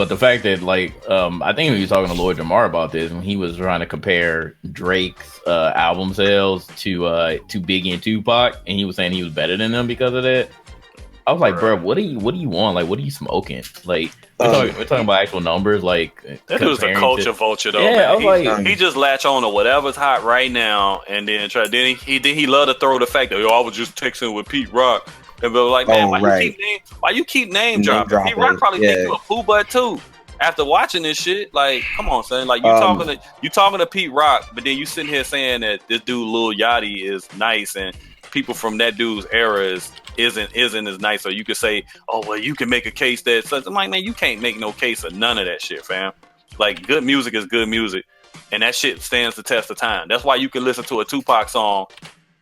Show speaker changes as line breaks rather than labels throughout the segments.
But the fact that, like, I think he was talking to Lord Jamar about this when he was trying to compare Drake's album sales to Biggie and Tupac, and he was saying he was better than them because of that. I was like, bro, what do you want? Like, what are you smoking? Like, we're talking about actual numbers. Like,
that dude's a culture vulture, though.
Yeah,
man. He just latch on to whatever's hot right now, and then try. Then he love to throw the fact that I was just texting with Pete Rock. And be like, man, why you keep name dropping? Pete Rock probably think you a poo butt too. After watching this shit, like, come on, son. Like, you talking to Pete Rock, but then you sitting here saying that this dude Lil Yachty is nice, and people from that dude's era isn't as nice. So you could say, oh well, you can make a case that such. I'm like, man, you can't make no case of none of that shit, fam. Like, good music is good music, and that shit stands the test of time. That's why you can listen to a Tupac song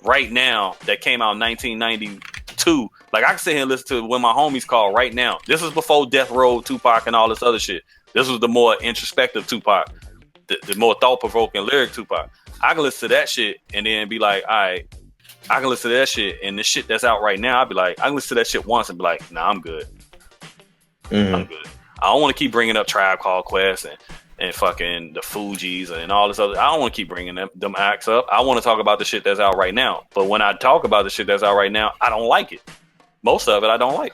right now that came out in 1992. Like, I can sit here and listen to When My Homies Call right now. This is before Death Row, Tupac, and all this other shit. This was the more introspective Tupac, the more thought-provoking lyric Tupac. I can listen to that shit and then be like, all right, I can listen to that shit, and the shit that's out right now, I'll be like, I can listen to that shit once and be like, nah, I'm good. I'm good. I don't want to keep bringing up Tribe Called Quest and fucking the Fugees and all this other. I don't want to keep bringing them acts up. I want to talk about the shit that's out right now. But when I talk about the shit that's out right now, I don't like it. Most of it I don't like.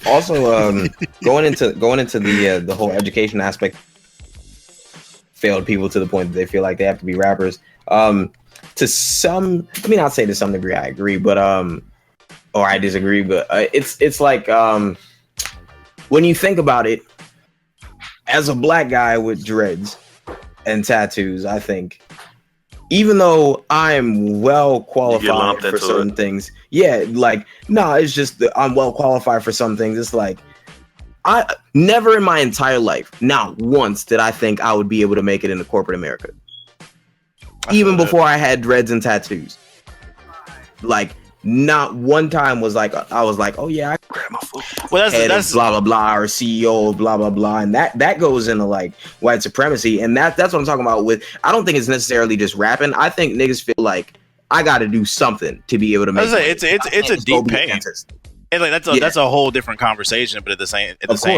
Also, going into the whole education aspect, failed people to the point that they feel like they have to be rappers. To some, I mean, I'll say to some degree I agree, but or I disagree. But it's like when you think about it, as a black guy with dreads and tattoos, I think, even though I'm well qualified for certain things, it's just that I'm well qualified for some things. It's like, I never in my entire life, not once, did I think I would be able to make it into corporate America. Even before I had dreads and tattoos. Like, not one time was like, I was like, oh yeah, I can grab my foot. Well, that's blah blah blah, or CEO blah blah blah, and that goes into like white supremacy, and that's what I'm talking about. With, I don't think it's necessarily just rapping. I think niggas feel like I got to do something to be able to make.
It's a deep pain, and like that's a whole different conversation. But at the same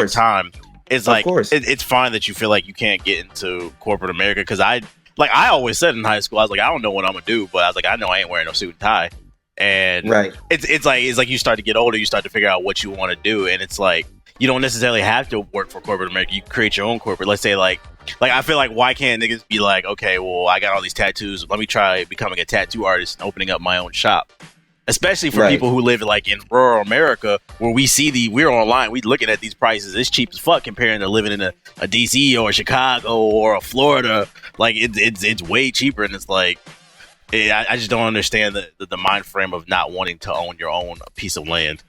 time, it's like it's fine that you feel like you can't get into corporate America, because I always said in high school, I was like, I don't know what I'm gonna do, but I was like, I know I ain't wearing no suit and tie. And it's like you start to get older, you start to figure out what you want to do, and it's like you don't necessarily have to work for corporate America. You create your own corporate. Let's say like I feel like, why can't niggas be like, okay, well, I got all these tattoos, let me try becoming a tattoo artist and opening up my own shop. Especially for people who live like in rural America, where we're online, we looking at these prices, it's cheap as fuck comparing to living in a DC or a Chicago or a Florida. Like it's way cheaper, and it's like, I just don't understand the mind frame of not wanting to own your own piece of land.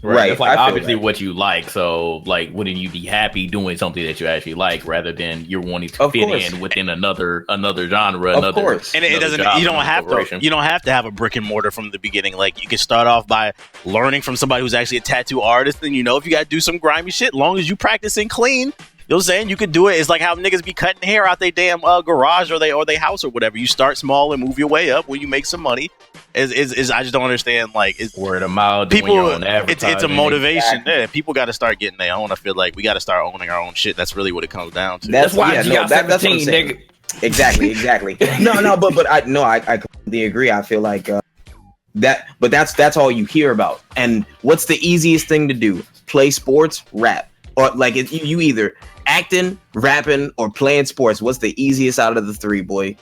Right. It's like obviously what you like. So like, wouldn't you be happy doing something that you actually like, rather than you're wanting to fit in within another genre?
Of course.
And it doesn't. You don't have to have a brick and mortar from the beginning. Like, you can start off by learning from somebody who's actually a tattoo artist, and if you got to do some grimy shit, long as you practicing clean. You know what I'm saying? You could do it. It's like how niggas be cutting hair out their damn garage or they house or whatever. You start small and move your way up when you make some money. I just don't understand. Like, it's
word of mouth.
People, it's a motivation. Exactly. Yeah, people got to start getting their own. I feel like we got to start owning our own shit. That's really what it comes down to.
That's why you got 17, nigga. Exactly. No, but I completely agree. I feel like but that's all you hear about. And what's the easiest thing to do? Play sports, rap, or like you either acting, rapping, or playing sports. What's the easiest out of the three, boy?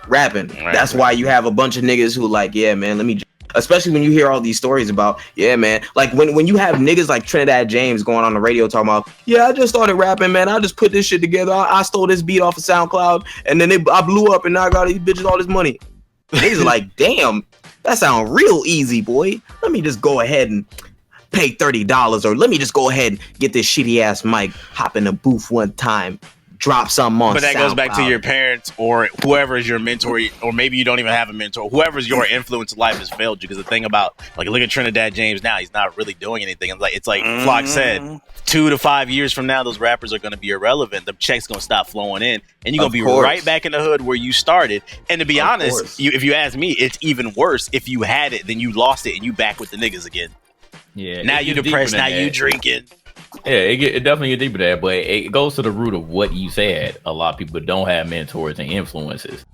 Rapping. That's why you have a bunch of niggas who like, yeah, man, let me. Especially when you hear all these stories about, yeah, man, like when you have niggas like Trinidad James going on the radio talking about, yeah, I just started rapping, man, I just put this shit together, I stole this beat off of SoundCloud, and then I blew up, and now I got these bitches all this money. Niggas are like, damn, that sounds real easy, boy. Let me just go ahead and pay $30, or let me just go ahead and get this shitty ass mic, hop in the booth one time, drop something on.
But that goes back to your parents or whoever is your mentor, or maybe you don't even have a mentor. Whoever's your influence in life has failed you. Because the thing about, like, look at Trinidad James now, he's not really doing anything. It's like Flock said, 2 to 5 years from now, those rappers are going to be irrelevant. The check's going to stop flowing in, and you're going to be right back in the hood where you started. And to be honest, if you ask me, it's even worse if you had it, then you lost it, and you back with the niggas again.
Yeah.
Now you depressed. Now you drinking.
Yeah, it definitely get deeper there, but it goes to the root of what you said. A lot of people don't have mentors and influences.